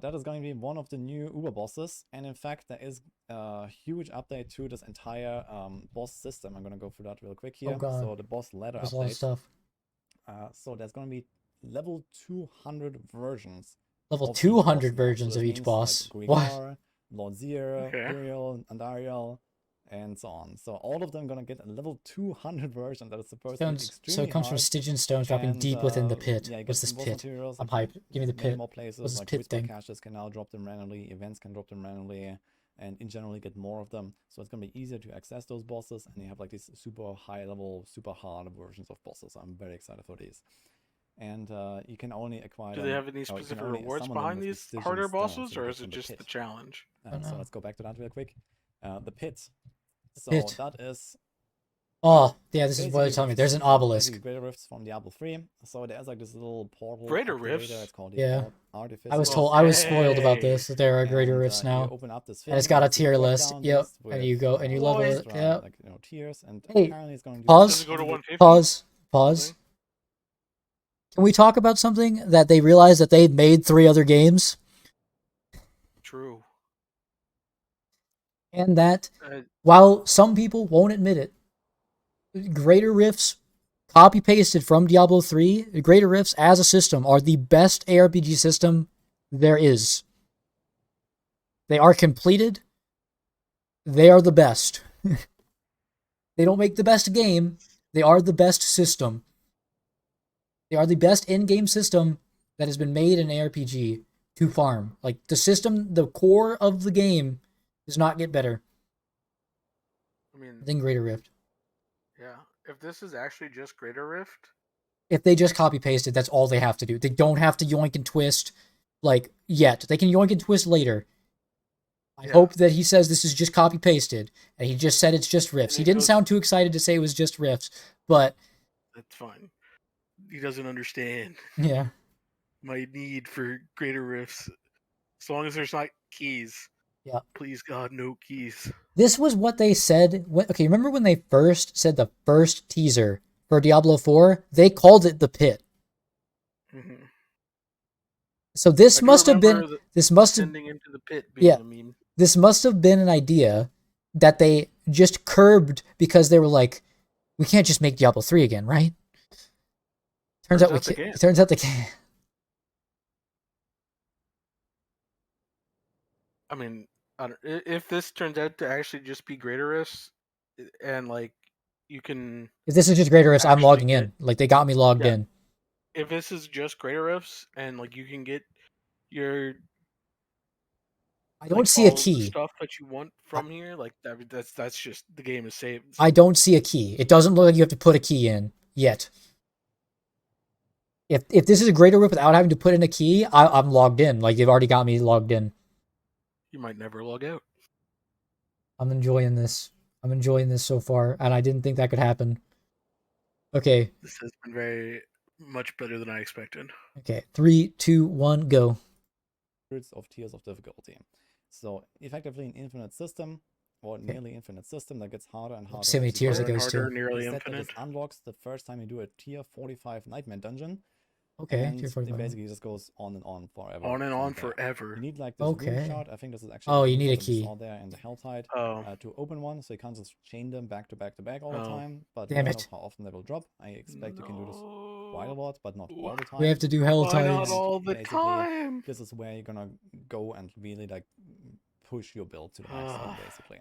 That is going to be one of the new Uber bosses, and in fact, there is a huge update to this entire boss system. I'm going to go through that real quick here. Oh god. So the boss ladder There's a lot of update. stuff. So there's going to be level 200 versions. Level of each 200 boss now. So versions this of each means, boss. Like What? Guidar, Lord Zir, Okay. Uriel, Andariel, and so on. So all of them gonna get a level 200 version that is supposed to be So extremely it comes from hard. Stygian stones dropping And, deep within the pit. Yeah, you get What's this some boss pit? materials. I'm like hyped. Give me the many pit. more places. What's this Like pit whisper thing? caches can now drop them randomly. Events can drop them randomly. And in general, you get more of them. So it's gonna be easier to access those bosses. And you have like these super high level, super hard versions of bosses. So I'm very excited for these. And you can only acquire Do them, they have any or you can specific only rewards summon them behind with these Stygian harder stones bosses, that you or get is from it the just pit. the challenge? don't So know. let's go back to that real quick. The pit. So pit. that is Oh, yeah, this is what basically they're telling me. rifts. There's an So obelisk. basically greater rifts from Diablo 3. So there's like this little portal Greater activator. rifts? It's called the Yeah. Artificer. I was spoiled about Okay. this, that there are greater And, rifts you now. open up this thing. And it's got a you see the tier list. drop-down Yep. list And you with, go and you level it. extra, Yep. like, tiers. And Hey, apparently it's going to do pause. Does it go to 150? Pause. Something? Can we talk about something that they realized that they'd made 3 other games? True. And that, Uh, while some people won't admit it, Greater Rifts copy pasted from Diablo 3, Greater Rifts as a system are the best ARPG system there is. They are completed. They are the best. They don't make the best game. They are the best system. They are the best in-game system that has been made in ARPG to farm. Like, the system, the core of the game does not get better I mean, than Greater Rift. yeah. If this is actually just Greater Rift, If they just copy pasted, that's all they have to do. They don't have to yoink and twist, like, yet. They can yoink and twist later. I hope that he says this is just copy pasted, and he just said it's just riffs. And He it didn't goes- sound too excited to say it was just riffs, but that's fine. He doesn't understand yeah. my need for Greater Rifts. As long as there's not keys. Yeah. Please, God, no keys. This was what they said. Okay, remember when they first said the first teaser for Diablo 4? They called it the Pit. Mm-hmm. So this must have been the this must have sending him to the pit being Yeah. a meme. this must have been an idea that they just curbed because they were like, we can't just make Diablo 3 again, right? Turns out they can. Turns out they can. I mean, if this turns out to actually just be Greater Rifts, and like you can, If this is just Greater Rifts, I'm Actually logging in. Like, they got me logged Yeah. in. if this is just Greater Rifts, and like you can get your I don't like, see a all the key. stuff that you want from here, like that's just the game is saved. I don't see a key. It doesn't look like you have to put a key in yet. If this is a Greater Rift without having to put in a key, I'm logged in. Like, they've already got me logged in. You might never log out. I'm enjoying this. I'm enjoying this so far, and I didn't think that could happen. Okay. This has been very much better than I expected. Okay. 3, 2, 1, go. hundreds of tiers of difficulty. So effectively an infinite system, or nearly infinite system that gets harder and harder. See how many as you tiers go. it goes harder, to. nearly They said that infinite. this unlocks the first time you do a tier 45 Nightmare dungeon. Okay. And Tier it 45. basically just goes on and on forever. On and from on there. forever. You need like this Okay. rune shard. I think this is actually Oh, the you rune need a shard that we key. saw there in the Helltide Oh, to open one, so you can't just chain them back to back to back all the Oh. time. But Damn who it. knows how often they will drop. I expect you can do this quite a No. lot, but not all the time. We have to do Why not Helltides. all the Basically, time? This is where you're gonna go and really like push your build to the max level, basically.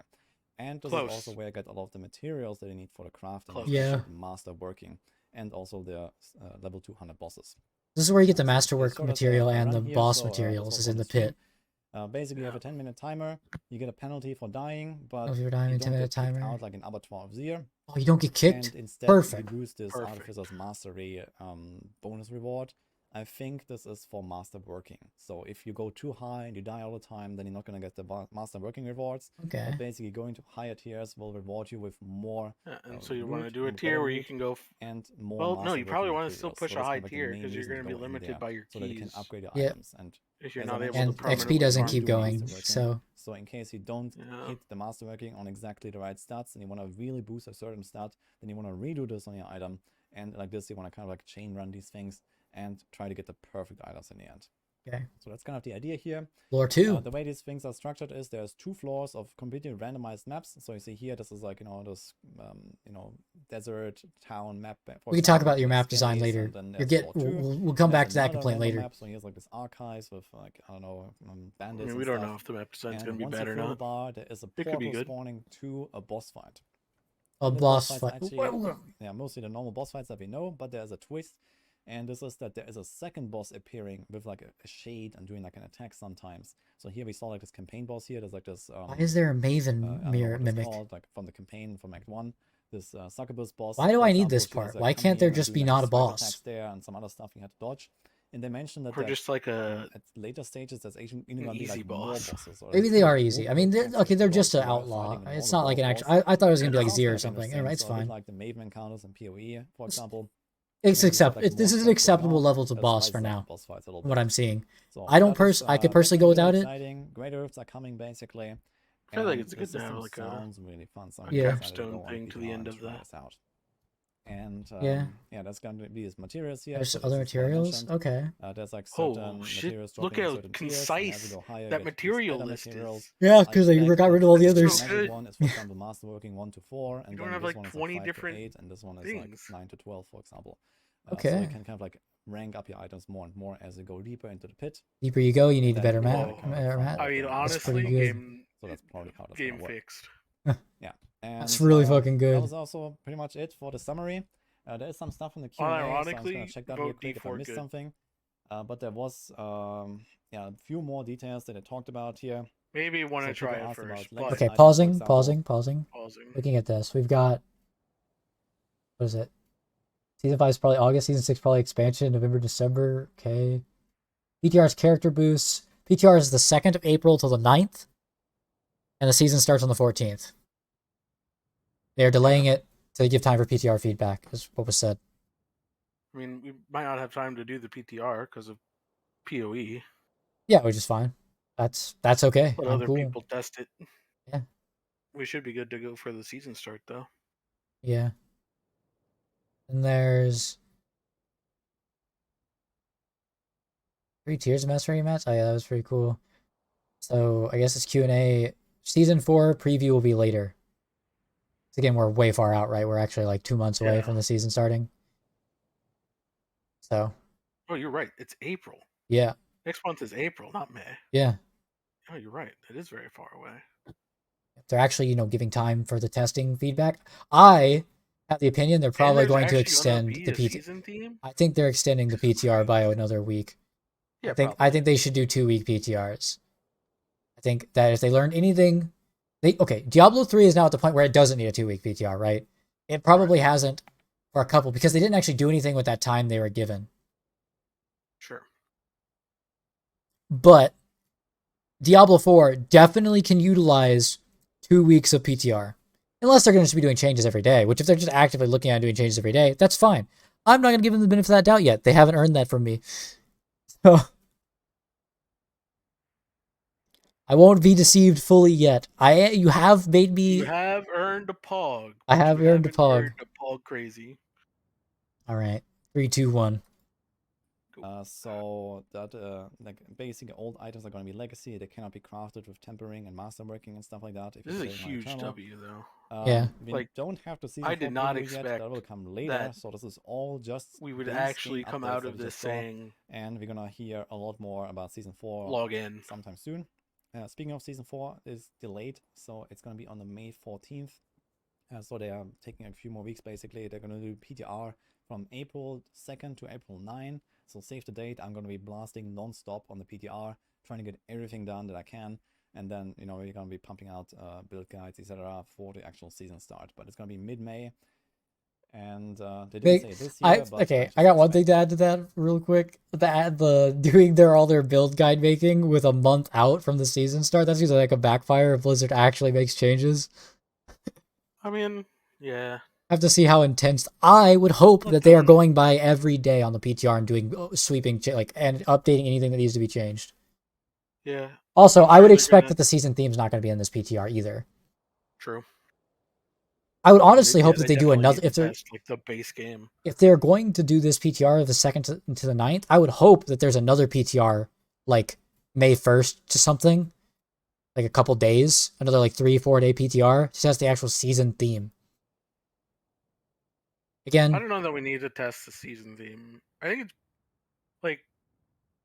And this Close. is also where I get a lot of the materials that you need for the craft and Close. just Yeah. get the master working, and also the level 200 bosses. This is where you get the So masterwork sort of material a and the run here, boss so, this materials was is on in the stream. pit. Basically, you have a 10-minute timer. You get a penalty for dying, but If you're you dying, don't 10-minute get kicked timer. out like an abattoir of Zir. Oh, you don't get kicked? And instead, Perfect. you lose this Perfect. Artificer's Mastery bonus reward. I think this is for master working. So if you go too high and you die all the time, then you're not going to get the master working rewards. Okay. But basically, going to higher tiers will reward you with more. Yeah, and so you want to loot, do a better tier where you loot, can go. and more Well, master no, you probably working want to still materials. push So a that's high kind of like the tier main because you're reason going to be go in limited there, by your so that you can keys upgrade your Yep. items. And if you're as I not able mentioned, to And XP permanently doesn't farm keep do going, master working. so So in case you don't Yeah. hit the master working on exactly the right stats and you want to really boost a certain stat, then you want to redo this on your item. And like this, you want to kind of like chain run these things and try to get the perfect items in the end. okay. So that's kind of the idea here. Floor 2. The way these things are structured is there's 2 floors of completely randomized maps. So you see here, this is like, this, desert town map. We can talk about your map design later. We'll come back to that complaint later. Map. So here's like this archives with like, I don't know, bandits. I mean, and we don't stuff. know if the map design's And going to be once better you or fill the not. bar, there is a It could be portal good. spawning to a boss fight. A And this boss fight's fight. actually, yeah, mostly the normal boss fights that we know, but there's a twist. And this is that there is a second boss appearing with like a shade and doing like an attack sometimes. So here we saw like this campaign boss here. There's like this. Why is there a Maven I don't know mirror what it's mimic? called, like from the campaign from Act 1. This succubus boss. Why do for I need example, this she part? has, Why come can't there here and just do, be like, not a swipe boss? attacks there and some other stuff you had to dodge. And they mentioned that Or just like a at later stages there's actually going to be easy like more boss. bosses. Or Maybe there's they are more easy. I mean, attacks that okay, you they're dodge just an while outlaw. fighting a It's normal not like an boss. actual. I thought it was gonna be like Sounds Zero or like in a something. sense, Alright, it's so a bit fine. like the Maven encounters in PoE, for example. It's Maybe just have, like, this more is an stuff going acceptable on level to that boss for spices up now. boss fights a little From what bit. I'm seeing, So I don't that is, I could that's personally gonna go be really without it. exciting. Great Earths are coming basically. I feel like And it's the good to have system like sounds really fun. So a I'm Yeah. excited to capstone go on thing to the PTR end and of try the. this out. And Yeah. yeah, that's going to be his materials here. There's So other this is what I materials. mentioned. Okay. There's like Oh certain shit! materials Look dropping in how certain tiers, and as concise you go higher, that you get these material better list materials. is. Yeah, I because they expect got that rid of all the the others. so magic good. one is, for example, master working 1 to 4, and You then don't have this like one is 20 like 5 to different 8, and this one is things. like 9 to 12, for example. So Okay. you can kind of like rank up your items more and more as you go deeper into the pit. Deeper you go, you need And a then better you map. gotta kind of like farm Map. all I of mean, them. That's pretty honestly, good. So that's probably how that's game gonna work. fixed. Yeah, and That's really fucking good. That was also pretty much it for the summary. There is some stuff in the Q&A, so I'm just gonna Unironically, check that real vote quick if I D4 missed good. something. But there was a few more details that I talked about here. Maybe want So to try people it asked about first. legacy But Okay, items, for pausing. example. pausing. Looking at this, we've got. What is it? Season 5 is probably August. Season 6 probably expansion. November, December. Okay. PTR's character boosts. PTR is the 2nd of April till the 9th. And the season starts on the 14th. They are delaying it to give time for PTR feedback, is what was said. I mean, we might not have time to do the PTR because of PoE. Yeah, which is fine. That's okay. But I'm other cool. people test it. Yeah. We should be good to go for the season start, though. Yeah. And there's 3 tiers of mastery mats. Oh yeah, that was pretty cool. So I guess it's Q&A. Season 4 preview will be later. So again, we're way far out, right? We're actually like 2 months away Yeah. from the season starting. So Oh, you're right. It's April. yeah, Next month is April, not May. yeah. Oh, you're right. It is very far away. They're actually, giving time for the testing feedback. I have the opinion they're probably And there's going to actually extend gonna the be a PT. season theme. I think they're extending the PTR by another week. Yeah, I probably. think they should do 2-week PTRs. I think that if they learned anything, Diablo 3 is now at the point where it doesn't need a 2-week PTR, right? It probably hasn't for a couple because they didn't actually do anything with that time they were given. Sure. But Diablo 4 definitely can utilize 2 weeks of PTR. Unless they're going to be doing changes every day, which if they're just actively looking at doing changes every day, that's fine. I'm not going to give them the benefit of that doubt yet. They haven't earned that from me. So I won't be deceived fully yet. You have made me. You have earned a pog. I have but you earned a haven't pog. earned a pog crazy. All right, 3, 2, 1. So that like basic old items are going to be legacy. They cannot be crafted with tempering and masterworking and stuff like that. If This is a you're playing on huge Eternal. W, though. Yeah. We Like, don't have to see. I did not yet. expect That will come later. that So this is all just We would base actually game come updates out that of we this just saw, saying and we're gonna hear a lot more about season 4 log in. sometime soon. Speaking of season 4, is delayed, so it's gonna be on the May 14th. So they are taking a few more weeks. Basically, they're gonna do PTR from April 2nd to April 9. So save the date. I'm gonna be blasting non-stop on the PTR, trying to get everything done that I can, and then we're gonna be pumping out build guides, etc. for the actual season start. But it's gonna be mid-May. And they didn't Big, say this year, but okay. just I got one thing expect. to add to that real quick. The doing all their build guide making with a month out from the season start. That seems like a backfire if Blizzard actually makes changes. I mean, yeah. I have to see how intense. I would hope Let that they are them. going by every day on the PTR and doing sweeping like and updating anything that needs to be changed. Yeah. Also, I'm I sure would they're expect gonna. that the season theme's not going to be in this PTR either. True. I would I mean, honestly hope that they they do definitely another need to test like the base game. if they're going to do this PTR of the 2nd to the 9th. I would hope that there's another PTR like May 1st to something, like a couple days, another like 3-4 day PTR. Just has the actual season theme. I Again, don't know that we need to test the season theme. I think it's like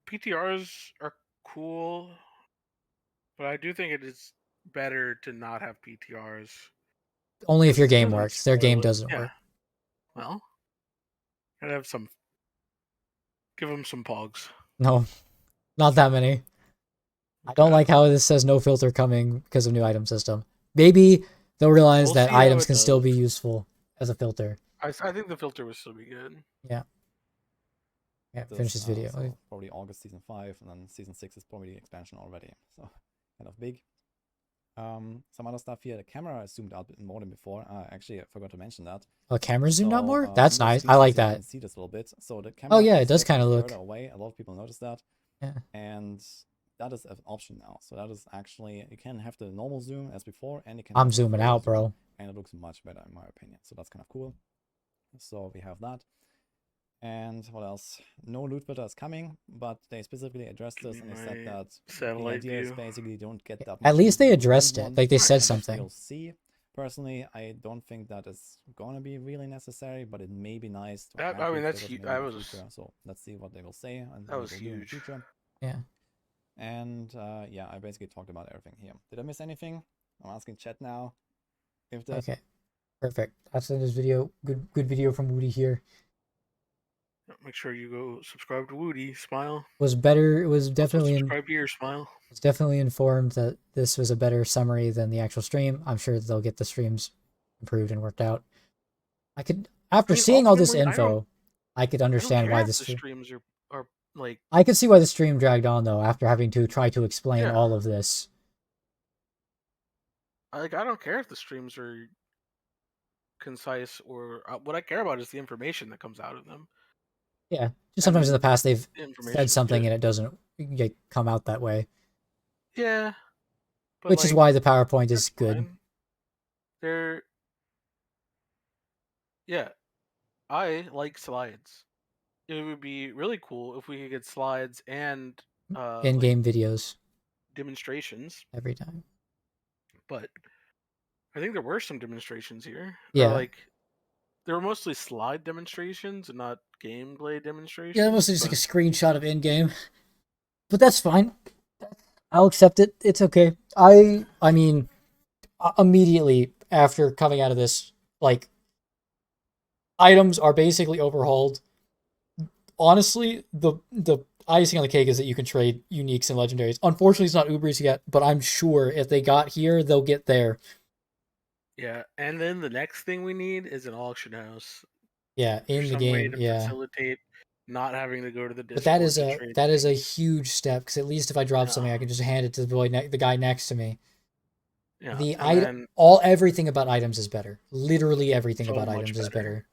PTRs are cool, but I do think it is better to not have PTRs only if because your it game doesn't works. Their game spoil it. doesn't Yeah. work. Well, gotta have some. Give them some pogs. No, not that many. I don't Okay. like how this says no filter coming because of new item system. Maybe they'll realize We'll that see how items it can still does. be useful as a filter. I think the filter will still be good. Yeah. Yeah, finish This, this video. so probably August season 5, and then season 6 is probably the expansion already. So kind of big. Some other stuff here. The camera is zoomed out a bit more than before. Actually, I forgot to mention that. Oh, camera zoomed out more? In That's the nice. I like screenshots, you that. can see this a little bit. So the Oh camera yeah, it is does kind of definitely look. further away. A lot of people notice that. Yeah. And that is an option now. So that is actually, you can have the normal zoom as before, and you can I'm have the zooming further out, zoom, bro. and it looks much better in my opinion. So that's kind of cool. So we have that. And what else? No loot filter is coming, but they specifically addressed this, and they said that the satellite idea is view. basically don't get that At much least loot they if you don't addressed need it. one. Like they said I guess something. we'll see. Personally, I don't think that is gonna be really necessary, but it may be nice to That add I mean, loot that's filters maybe that in the was future. So let's see what they will say and that what was they will do in the huge. future. Yeah. And yeah, I basically talked about everything here. Did I miss anything? I'm asking chat now. If that Okay. Perfect. That's the end of this video. Good video from Wudi here. Make sure you go subscribe to Wudi. Smile. Was better. It was Also definitely subscribe to your smile. was definitely informed that this was a better summary than the actual stream. I'm sure they'll get the streams improved and worked out. I could I after mean, seeing all this ultimately, info, I could I don't understand care why if this the streams are like I could see why the stream dragged on though after having to try to explain yeah. all of this. I don't care if the streams are concise or what I care about is the information that comes out of them. Yeah. Just sometimes in the And past they've the said information, something and it doesn't come out that way. yeah, but Which is like why the PowerPoint is that's good. fine. They're yeah. I like slides. It would be really cool if we could get slides and like In-game videos demonstrations, every time. but I think there were some demonstrations here. Or Yeah. like they were mostly slide demonstrations and not gameplay Yeah, that was demonstrations. just like But a screenshot of in-game. But that's fine. I'll accept it. It's okay. I mean, immediately after coming out of this, like items are basically overhauled. Honestly, the icing on the cake is that you can trade uniques and legendaries. Unfortunately, it's not Ubers yet, but I'm sure if they got here, they'll get there. yeah, and then the next thing we need is an auction house. Yeah, in There's the some way game, to yeah. facilitate not having to go to the But that Discord is to a trade that is a things. huge step because at least if I drop something, Yeah, I can just hand it to the guy next to me. yeah, The and then everything about items is better. Literally everything so about much items is better. better.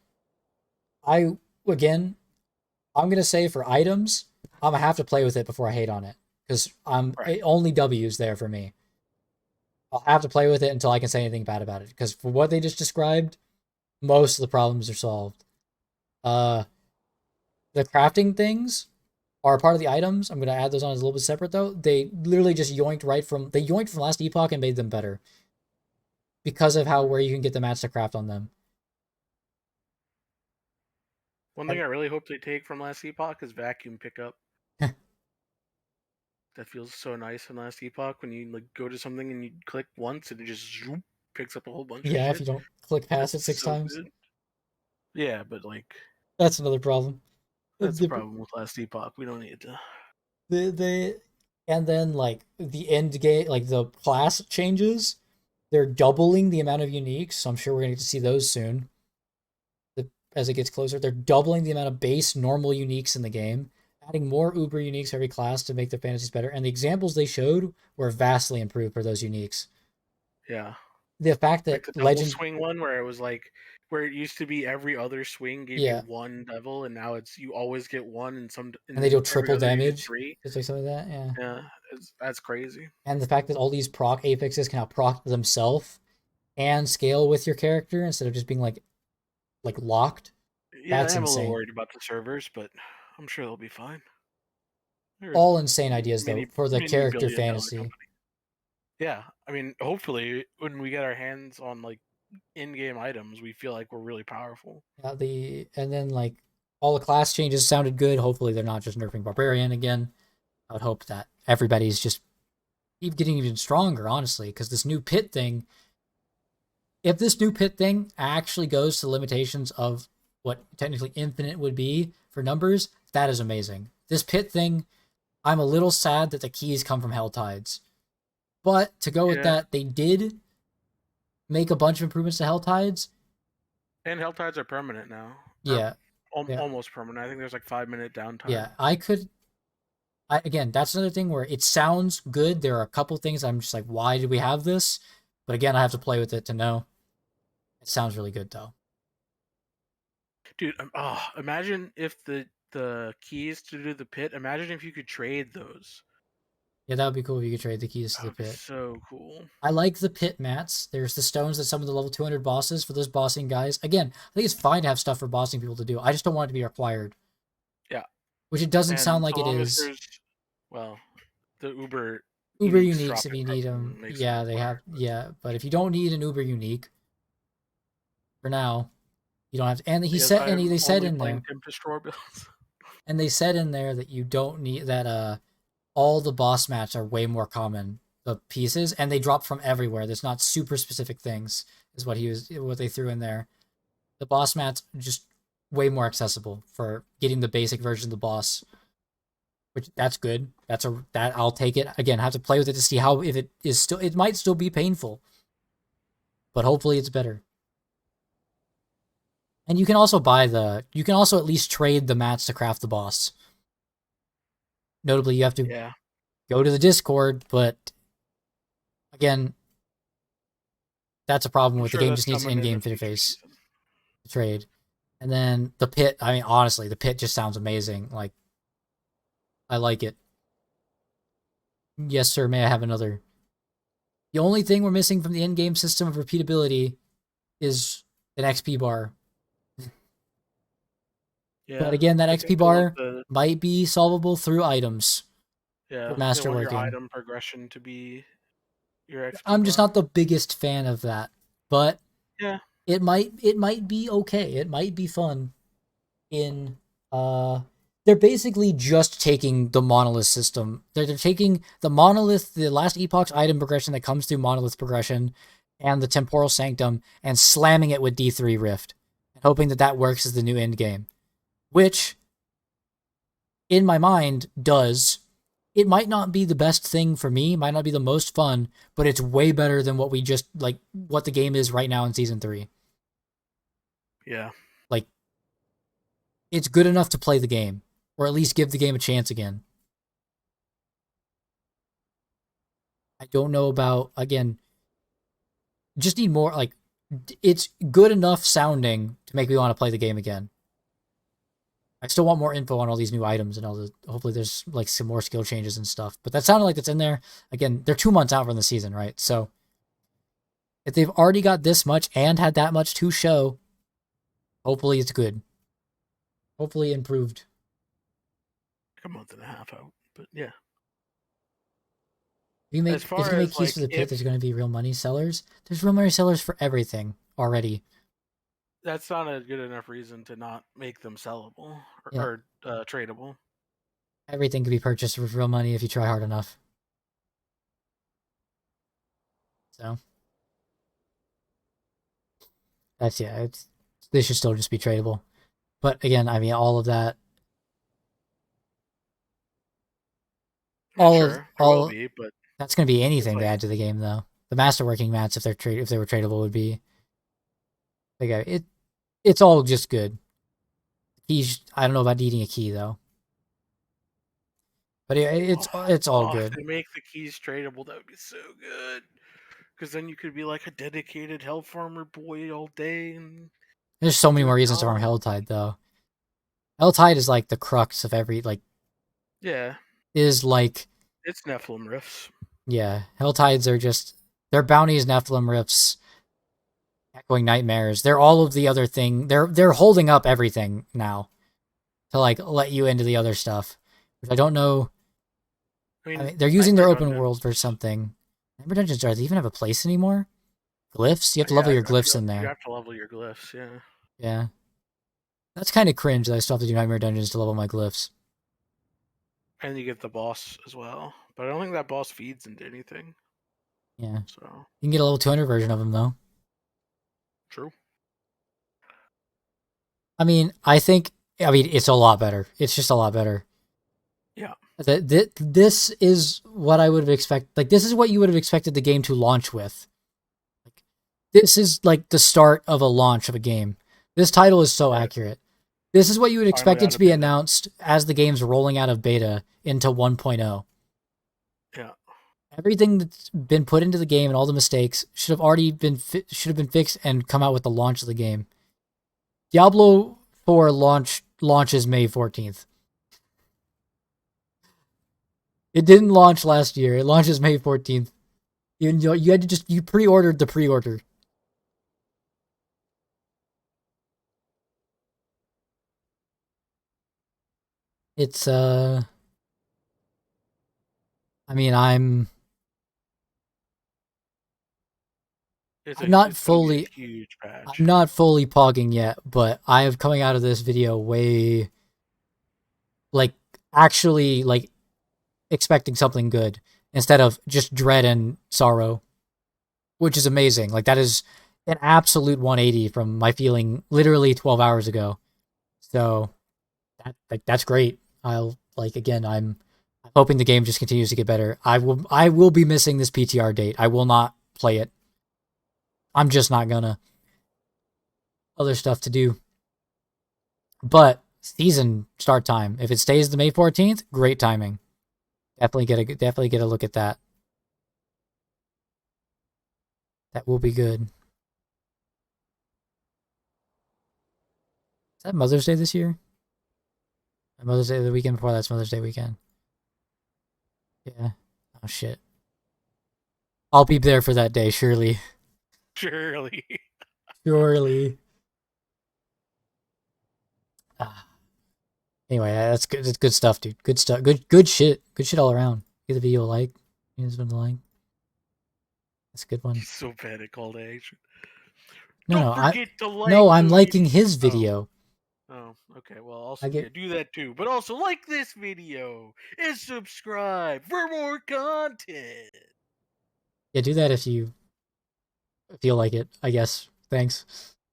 I again, I'm gonna say for items, I'm gonna have to play with it before I hate on it because Right. only W's there for me. I'll have to play with it until I can say anything bad about it because for what they just described, most of the problems are solved. Uh, the crafting things are part of the items. I'm gonna add those on as a little bit separate though. They literally just yoinked from last epoch and made them better because of how where you can get the mats to craft on them. One thing I really hope they take from last epoch is vacuum pickup. That feels so nice in last epoch when you like go to something and you click once and it just zoop, picks up a whole bunch of Yeah, if shit. you don't click past It's it 6 times, good. Yeah, but like that's another problem. that's the problem with last epoch. We don't need to. They and then like the end game, like the class changes, they're doubling the amount of uniques. So I'm sure we're gonna get to see those soon. as it gets closer. They're doubling the amount of base normal uniques in the game, adding more uber uniques every class to make their fantasies better. And the examples they showed were vastly improved for those uniques. Yeah. The fact Like that the double Legend, swing one where it was like where it used to be every other swing gave yeah, you one devil, and now it's you always get one, and and they do every triple other you get damage, three. just like something like that, yeah. Yeah, that's crazy. And the fact that all these proc apexes can now proc themselves and scale with your character instead of just being like locked. Yeah, I That's am a little insane. worried about the servers, but I'm sure they'll be fine. They're a All insane ideas though mini for the mini character billion-dollar fantasy. company. Yeah, I mean, hopefully when we get our hands on like in-game items, we feel like we're really powerful. And then like all the class changes sounded good. Hopefully they're not just nerfing barbarian again. I would hope that everybody's just getting even stronger, honestly, because this new pit thing. If this new pit thing actually goes to the limitations of what technically infinite would be for numbers, that is amazing. This pit thing, I'm a little sad that the keys come from Hell Tides. But to go with Yeah, that, they did make a bunch of improvements to Hell Tides. and health tides are permanent now. Or Yeah, yeah, almost permanent. I think there's like 5-minute downtime. yeah. Again, that's another thing where it sounds good. There are a couple things I'm just like, why did we have this? But again, I have to play with it to know. It sounds really good though. Dude, imagine if the keys to do the pit. Imagine if you could trade those. Yeah, that would be cool if you could trade the keys to That the would be pit. so cool. I like the pit mats. There's the stones that some of the level 200 bosses for those bossing guys. Again, I think it's fine to have stuff for bossing people to do. I just don't want it to be required. Yeah, Which it doesn't sound and like so it long as is. there's, well, the Uber Uber uniques uniques if dropping you need them. from makes it Yeah, they have. required. Yeah, but if you don't need an Uber unique for now, you don't have to. And he Because said, and I'm they said only in playing there, Tempest Roar builds. and they said in there that you don't need that. All the boss mats are way more common. The pieces and they drop from everywhere. There's not super specific things. Is what they threw in there. The boss mats are just way more accessible for getting the basic version of the boss. Which that's good. That I'll take it. Again, I have to play with it to see how if it is still it might still be painful. But hopefully it's better. And you can also at least trade the mats to craft the boss. Notably, you have to Yeah, go to the Discord, but again, that's a problem I'm with the sure game that's just needs an coming in a in-game future interface season. to trade. And then the pit, I mean honestly, the pit just sounds amazing. Like I like it. Yes, sir, may I have another? The only thing we're missing from the in-game system of repeatability is an XP bar. But Yeah, again, that I XP think they want bar might be solvable through items for they want your masterworking. item progression to be your XP I'm just bar. not the biggest fan of that, but Yeah, it might be okay. It might be fun in uh they're basically just taking the monolith system. They're taking the monolith, the last epoch's item progression that comes through monolith progression and the temporal sanctum and slamming it with D3 Rift and hoping that that works as the new end game, which in my mind does. It might not be the best thing for me, might not be the most fun, but it's way better than what we just like what the game is right now in season 3. yeah. Like it's good enough to play the game or at least give the game a chance again. I don't know about again, just need more like it's good enough sounding to make me want to play the game again. I still want more info on all these new items and all the. Hopefully, there's like some more skill changes and stuff. But that sounded like it's in there. Again, they're 2 months out from the season, right? So if they've already got this much and had that much to show, hopefully it's good. Hopefully improved. Like a month and a half out, but yeah. As If far you make as keys like for the pit, if there's going to be real money sellers. There's real money sellers for everything already. that's not a good enough reason to not make them sellable Yeah, or tradable. everything can be purchased with real money if you try hard enough. So that's yeah. They should still just be tradable. But again, I mean, I mean, all of sure, there will all be, but that's going to be it's anything to like add to the game, though. The masterworking mats, if they were tradable, would be like it's all just good. keys. I don't know about needing a key though. But it's all If good. they make the keys tradable, that would be so good. Because then you could be like a dedicated hell farmer boy all day and There's so many do more a reasons to farm ton. Helltide though. Helltide is like the crux of every like Yeah, is like it's Nephilim Rifts. yeah. Helltides are just they're bounties, Nephilim rifts, echoing nightmares. They're all of the other thing. They're holding up everything now to like let you into the other stuff, which I don't know. I I mean, mean, they're using Nightmare their open Dungeons. world for something. Nightmare Dungeons, do they even have a place anymore? Glyphs? You have to Yeah, level your I glyphs feel in you there. have to level your glyphs. Yeah, Yeah. That's kind of cringe that I still have to do Nightmare Dungeons to level my glyphs. and you get the boss as well. But I don't think that boss feeds into anything. Yeah. So You can get a level 200 version of them, though. true. I mean, it's a lot better. It's just a lot better. Yeah, This is what I would have expected. Like, this is what you would have expected the game to launch with. Like, this is like the start of a launch of a game. This title is so right. accurate. This is what you would Finally expect it out to of be beta. announced as the game's rolling out of beta into 1.0. Yeah, Everything that's been put into the game and all the mistakes should have been fixed and come out with the launch of the game. Diablo 4 launches May 14th. It didn't launch last year. It launches May 14th. You had to you pre-ordered the pre-order. It's I mean I'm not it's gonna be fully a huge patch. I'm not fully pogging yet, but I have coming out of this video way like actually like expecting something good instead of just dread and sorrow, which is amazing. Like that is an absolute 180 from my feeling literally 12 hours ago. So that's great. I'll like again. I'm hoping the game just continues to get better. I will be missing this PTR date. I will not play it. I'm just not gonna. Other stuff to do. But season start time. If it stays the May 14th, great timing. Definitely get a look at that. That will be good. Is that Mother's Day this year? Mother's Day the weekend before that's Mother's Day weekend. Yeah. Oh shit. I'll be there for that day, surely. Surely. Surely. Ah. Anyway, that's good. That's good stuff, dude. Good stuff. Good shit. Good shit all around. Give the video a like. Give this one a like. That's a good one. He's so bad at call to action. No, Don't no, forget to like no, I'm the liking video. his Oh. video. Oh, okay. Well, also I yeah, get do that too. But also like this video and subscribe for more content. yeah, do that if you feel like it. I guess. Thanks.